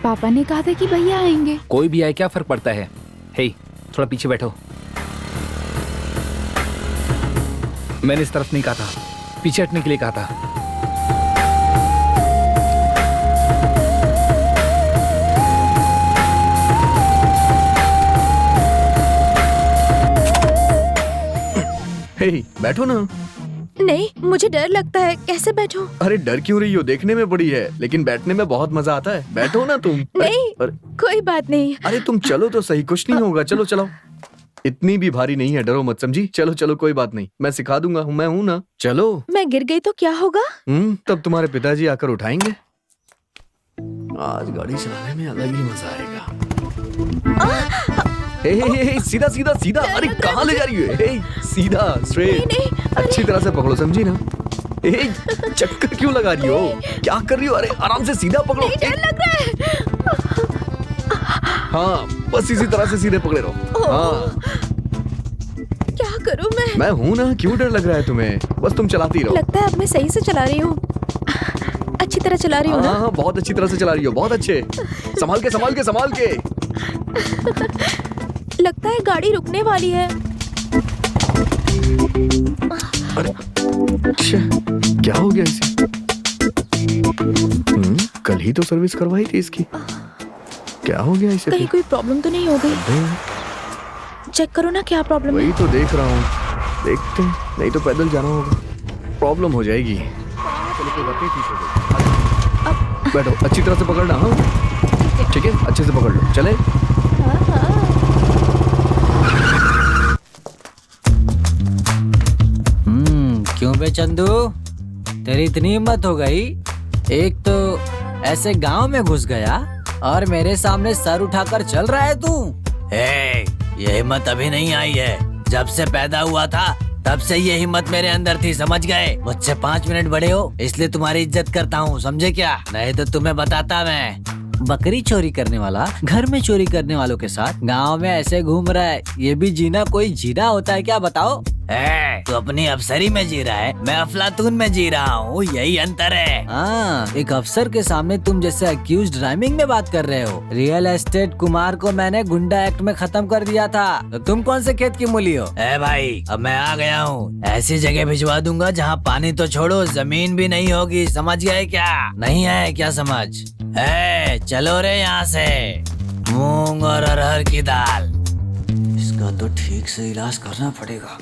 पापा ने कहा था कि भैया आएंगे। कोई भी आए क्या फर्क पड़ता है। हे, थोड़ा पीछे बैठो। मैंने इस तरफ नहीं कहा था, पीछे हटने के लिए कहा था। हे, बैठो ना। नहीं, मुझे डर लगता है, कैसे बैठूं? अरे डर क्यों रही हो, देखने में बड़ी है लेकिन बैठने में बहुत मजा आता है। बैठो ना तुम। नहीं, कोई बात नहीं। अरे तुम चलो तो सही, कुछ नहीं होगा। चलो चलो, इतनी भी भारी नहीं है, डरो मत समझी। चलो चलो, कोई बात नहीं, मैं सिखा दूंगा, मैं हूँ ना। चलो। मैं गिर गई तो क्या होगा? तब तुम्हारे पिताजी आकर उठाएंगे। आज गाड़ी चलाने में अलग ही मजा आएगा। हे, सीधा सीधा सीधा। अरे कहाँ ले जा रही है? हे, सीधा स्ट्रेट। अच्छी तरह से पकड़ो, समझी ना? चक्कर क्यों लगा रही हो? क्या कर रही हो? अरे आराम से सीधा पकड़ो। डर लग रहा है। हाँ, बस इसी तरह से सीधे पकड़े रहो। हाँ, क्या करूं मैं हूँ ना। क्यों डर लग रहा है तुम्हें? बस तुम चलाती रहो। लगता है अब मैं सही से चला रही हूँ। अच्छी तरह चला रही हूँ ना? हाँ, बहुत अच्छी तरह से चला रही हो, बहुत अच्छे। संभाल के संभाल के संभाल के। लगता है गाड़ी रुकने वाली है। अरे अच्छा, क्या हो गया इसे? कल ही तो सर्विस करवाई थी इसकी। क्या हो गया इसे? कहीं कोई प्रॉब्लम तो नहीं हो गई? चेक करो ना क्या प्रॉब्लम है। वही तो देख रहा हूँ, देखते हैं, नहीं तो पैदल जाना होगा। प्रॉब्लम हो जाएगी। बैठो, अच्छी तरह से पकड़ना। हाँ ठीक है, अच्छे से पकड़ लो। चले। क्यों बे चंदू, तेरी इतनी हिम्मत हो गई? एक तो ऐसे गांव में घुस गया और मेरे सामने सर उठाकर चल रहा है तू। ये हिम्मत अभी नहीं आई है, जब से पैदा हुआ था तब से ये हिम्मत मेरे अंदर थी, समझ गए? मुझसे 5 मिनट बड़े हो इसलिए तुम्हारी इज्जत करता हूँ, समझे क्या? नहीं तो तुम्हें बताता मैं। बकरी चोरी करने वाला घर में चोरी करने वालों के साथ गांव में ऐसे घूम रहा है, ये भी जीना कोई जीना होता है क्या, बताओ? तू अपनी अफसरी में जी रहा है, मैं अफलातून में जी रहा हूँ, यही अंतर है। हाँ, एक अफसर के सामने तुम जैसे अक्यूज्ड राइमिंग में बात कर रहे हो। रियल एस्टेट कुमार को मैंने गुंडा एक्ट में खत्म कर दिया था, तो तुम कौन से खेत की मूली हो? भाई, अब मैं आ गया हूँ, ऐसी जगह भिजवा दूंगा जहाँ पानी तो छोड़ो जमीन भी नहीं होगी, समझ गए क्या? नहीं है क्या समझ? चलो रे यहाँ से, मूंग और अरहर की दाल। इसका तो ठीक से इलाज करना पड़ेगा।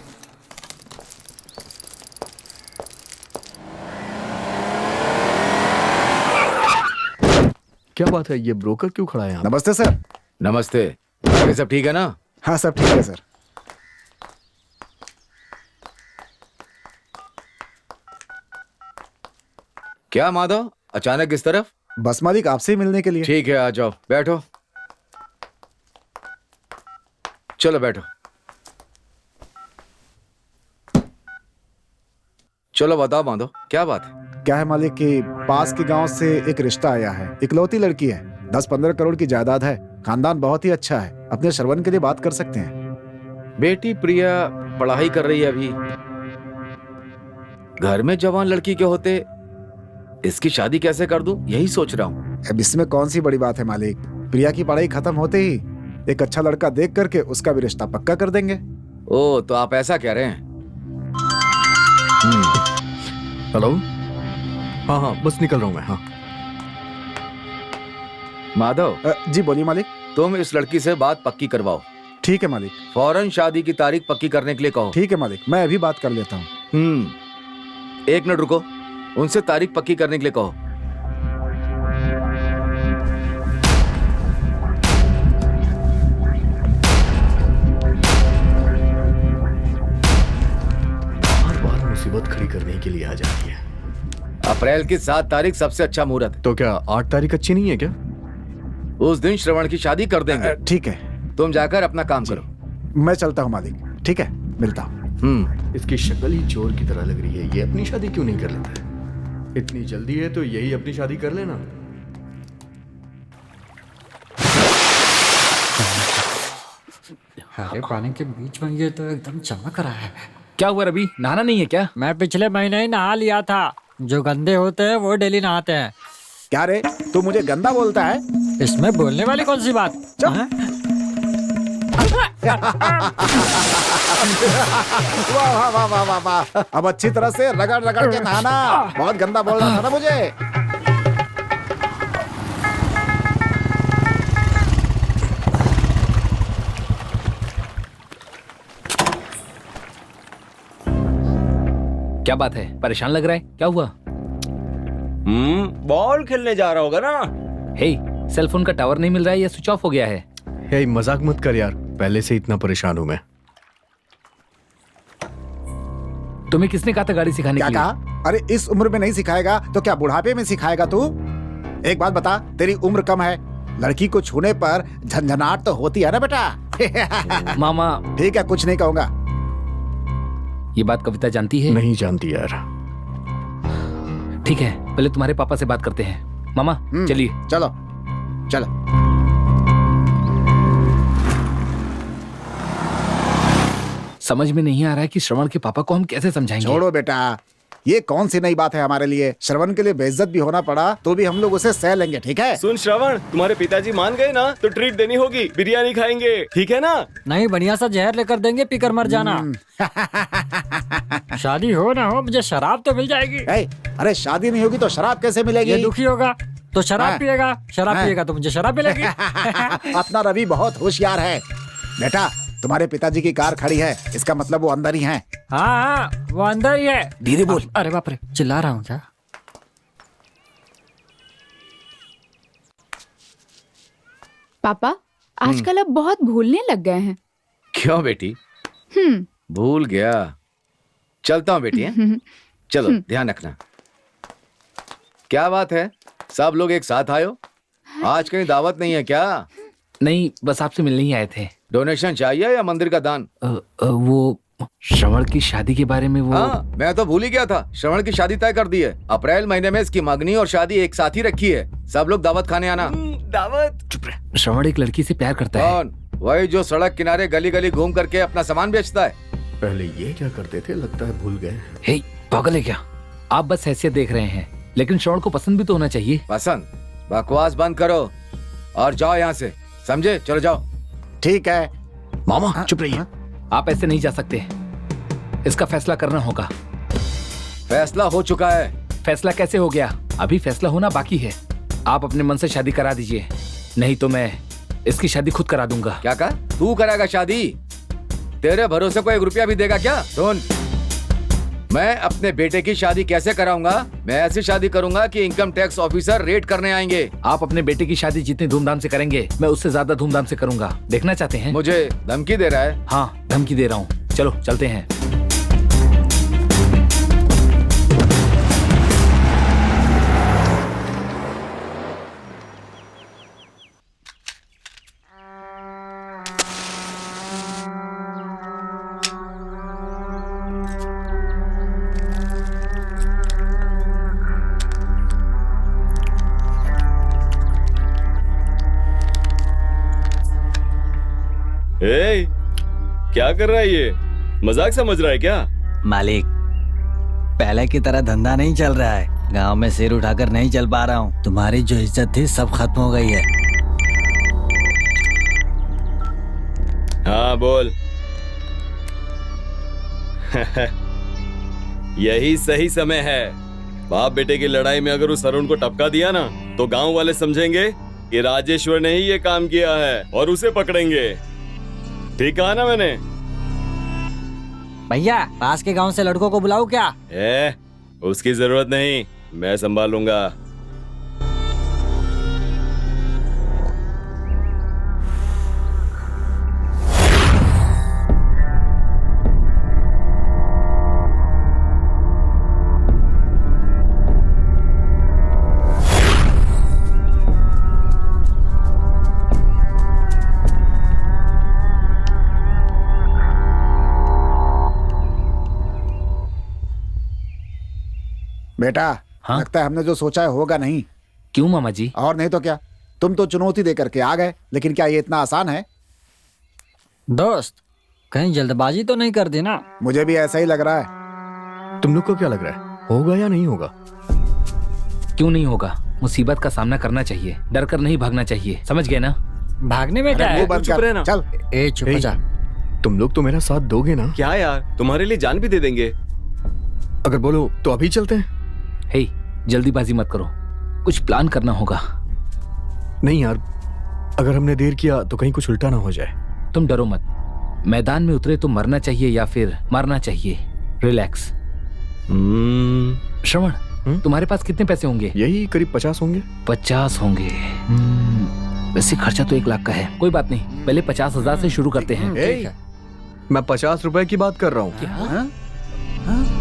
क्या बात है, ये ब्रोकर क्यों खड़ा है यहाँ? नमस्ते सर। नमस्ते। ये सब ठीक है ना? हाँ सब ठीक है सर। क्या माधव, अचानक इस तरफ? बस मालिक आपसे ही मिलने के लिए। ठीक है, आ जाओ, बैठो। चलो बैठो। चलो बताओ माधव, क्या बात है? क्या है मालिक कि पास के गांव से एक रिश्ता आया है, इकलौती लड़की है, 10-15 करोड़ की जायदाद है, खानदान बहुत ही अच्छा है, अपने श्रवण के लिए बात कर सकते हैं। बेटी प्रिया पढ़ाई कर रही है अभी, घर में जवान लड़की के होते इसकी शादी कैसे कर दूं, यही सोच रहा हूँ। अब इसमें कौन सी बड़ी बात है मालिक, प्रिया की पढ़ाई खत्म होते ही एक अच्छा लड़का देख करके उसका भी रिश्ता पक्का कर देंगे। ओ, तो आप ऐसा कह रहे हैं? हेलो। हाँ हाँ, बस निकल रहा हूँ मैं। हाँ माधव। जी बोलिए मालिक। तुम इस लड़की से बात पक्की करवाओ। ठीक है मालिक। फौरन शादी की तारीख पक्की करने के लिए कहो। ठीक है मालिक, मैं अभी बात कर लेता हूँ। 1 मिनट रुको, उनसे तारीख पक्की करने के लिए कहो। बार बार मुसीबत खड़ी करने के लिए आ जाती है। अप्रैल की 7 तारीख सबसे अच्छा मुहूर्त है। तो क्या 8 तारीख अच्छी नहीं है क्या? उस दिन श्रवण की शादी कर देंगे। ठीक है, तुम जाकर अपना काम करो। मैं चलता हूँ मालिक। ठीक है, मिलता हूँ। इसकी शक्ल ही चोर की तरह लग रही है, ये अपनी शादी क्यों नहीं कर लेता है? इतनी जल्दी है तो यही अपनी शादी कर लेना। हरे पानी के बीच में ये तो एकदम चमक रहा है। क्या हुआ रवि, नहाना नहीं है क्या? मैं पिछले महीने ही नहा लिया था, जो गंदे होते हैं वो डेली नहाते हैं। क्या रे, तू मुझे गंदा बोलता है? इसमें बोलने वाली कौन सी बात? हाँ? वाह वाह वाह वाह वाह वाह। अब अच्छी तरह से रगड़ रगड़ के नहाना। बहुत गंदा बोल रहा था ना मुझे। क्या बात है, परेशान लग रहा है, क्या हुआ? बॉल खेलने जा रहा होगा ना। हे, सेल फोन का टावर नहीं मिल रहा है या स्विच ऑफ हो गया है? हे मजाक मत कर यार, पहले से इतना परेशान हूं मैं। तुम्हें किसने कहा था गाड़ी सिखाने क्या के लिए? कहा? अरे इस उम्र में नहीं सिखाएगा तो क्या बुढ़ापे में सिखाएगा तू? एक बात बता, तेरी उम्र कम है, लड़की को छूने पर झंझनाहट तो होती है ना बेटा। मामा, ठीक है, कुछ नहीं कहूंगा। ये बात कविता जानती है? नहीं जानती यार। ठीक है, पहले तुम्हारे पापा से बात करते हैं। मामा चलिए। चलो चलो। समझ में नहीं आ रहा है कि श्रवण के पापा को हम कैसे समझाएंगे। छोड़ो बेटा, ये कौन सी नई बात है हमारे लिए। श्रवण के लिए बेइज्जत भी होना पड़ा तो भी हम लोग उसे सह लेंगे, ठीक है? सुन श्रवण, तुम्हारे पिताजी मान गए ना तो ट्रीट देनी होगी, बिरयानी खाएंगे, ठीक है ना? नहीं, बढ़िया सा जहर लेकर देंगे, पीकर मर जाना। शादी हो ना हो, मुझे शराब तो मिल जाएगी। अरे शादी नहीं होगी तो शराब कैसे मिलेगी? ये दुखी होगा तो शराब हाँ। पिएगा, शराब हाँ। पिएगा तो मुझे शराब मिलेगी। अपना रवि बहुत होशियार है बेटा। तुम्हारे पिताजी की कार खड़ी है, इसका मतलब वो अंदर ही हैं। हाँ, वो अंदर ही है। धीरे बोल। अरे बाप रे, चिल्ला रहा हूँ क्या? पापा आजकल अब बहुत भूलने लग गए हैं। क्यों बेटी? भूल गया। चलता हूँ बेटी, हैं? चलो ध्यान रखना। क्या बात है, सब लोग एक साथ आए हो? आज कहीं दावत नहीं है क्या? नहीं, बस आपसे मिलने ही आए थे। डोनेशन चाहिए या मंदिर का दान? वो श्रवण की शादी के बारे में वो हाँ, मैं तो भूल ही गया था। श्रवण की शादी तय कर दी है। अप्रैल महीने में इसकी मंगनी और शादी एक साथ ही रखी है। सब लोग दावत खाने आना। दावत? चुप रह। श्रवण एक लड़की से प्यार करता है। कौन? वही जो सड़क किनारे गली गली घूम करके अपना सामान बेचता है। पहले ये क्या करते थे, लगता है भूल गए। हे, पागल है क्या? आप बस हैसियत देख रहे हैं, लेकिन श्रवण को पसंद भी तो होना चाहिए। पसंद? बकवास बंद करो और जाओ यहाँ से, समझे? चलो जाओ। ठीक है मामा चुप रहिए। आप ऐसे नहीं जा सकते, इसका फैसला करना होगा। फैसला हो चुका है। फैसला कैसे हो गया? अभी फैसला होना बाकी है। आप अपने मन से शादी करा दीजिए, नहीं तो मैं इसकी शादी खुद करा दूंगा। क्या कहा? तू कराएगा शादी? तेरे भरोसे को 1 रुपया भी देगा क्या? सुन, मैं अपने बेटे की शादी कैसे कराऊंगा? मैं ऐसी शादी करूंगा कि इनकम टैक्स ऑफिसर रेड करने आएंगे। आप अपने बेटे की शादी जितनी धूमधाम से करेंगे, मैं उससे ज्यादा धूमधाम से करूंगा। देखना चाहते हैं? मुझे धमकी दे रहा है? हाँ, धमकी दे रहा हूँ। चलो चलते हैं। ए, क्या कर रहा है ये? मजाक समझ रहा है क्या? मालिक, पहले की तरह धंधा नहीं चल रहा है। गांव में सिर उठाकर नहीं चल पा रहा हूँ। तुम्हारी जो इज्जत थी सब खत्म हो गई है। हाँ बोल। यही सही समय है। बाप बेटे की लड़ाई में अगर उस अरुण को टपका दिया ना, तो गांव वाले समझेंगे कि राजेश्वर ने ही ये काम किया है और उसे पकड़ेंगे। ठीक कहा ना मैंने? भैया, पास के गांव से लड़कों को बुलाऊं क्या? उसकी जरूरत नहीं, मैं संभालूंगा। बेटा, हाँ? लगता है हमने जो सोचा है होगा नहीं। क्यों मामा जी? और नहीं तो क्या, तुम तो चुनौती दे करके आ गए, लेकिन क्या ये इतना आसान है? दोस्त, कहीं जल्दबाजी तो नहीं कर दी ना? मुझे भी ऐसा ही लग रहा है। तुम लोग को क्या लग रहा है, होगा या नहीं होगा? क्यों नहीं होगा? मुसीबत का सामना करना चाहिए, डर कर नहीं भागना चाहिए, समझ गए ना? भागने में क्या मुंह है? बंद चुप कर रहना। चल। ए चुप हो ए, जा। तुम लोग तो मेरा साथ दोगे ना? क्या यार, तुम्हारे लिए जान भी दे देंगे। अगर बोलो तो अभी चलते हैं। हे, जल्दीबाजी मत करो, कुछ प्लान करना होगा। नहीं यार, अगर हमने देर किया तो कहीं कुछ उल्टा ना हो जाए। तुम डरो मत, मैदान में उतरे तो मरना चाहिए या फिर मारना चाहिए। रिलैक्स। श्रवण, तुम्हारे पास कितने पैसे होंगे? यही करीब 50 होंगे। 50 होंगे। वैसे खर्चा तो 1 लाख का है। कोई बात नहीं, पहले 50,000 से शुरू करते हैं। मैं 50 रुपए की बात कर रहा हूँ। क्या?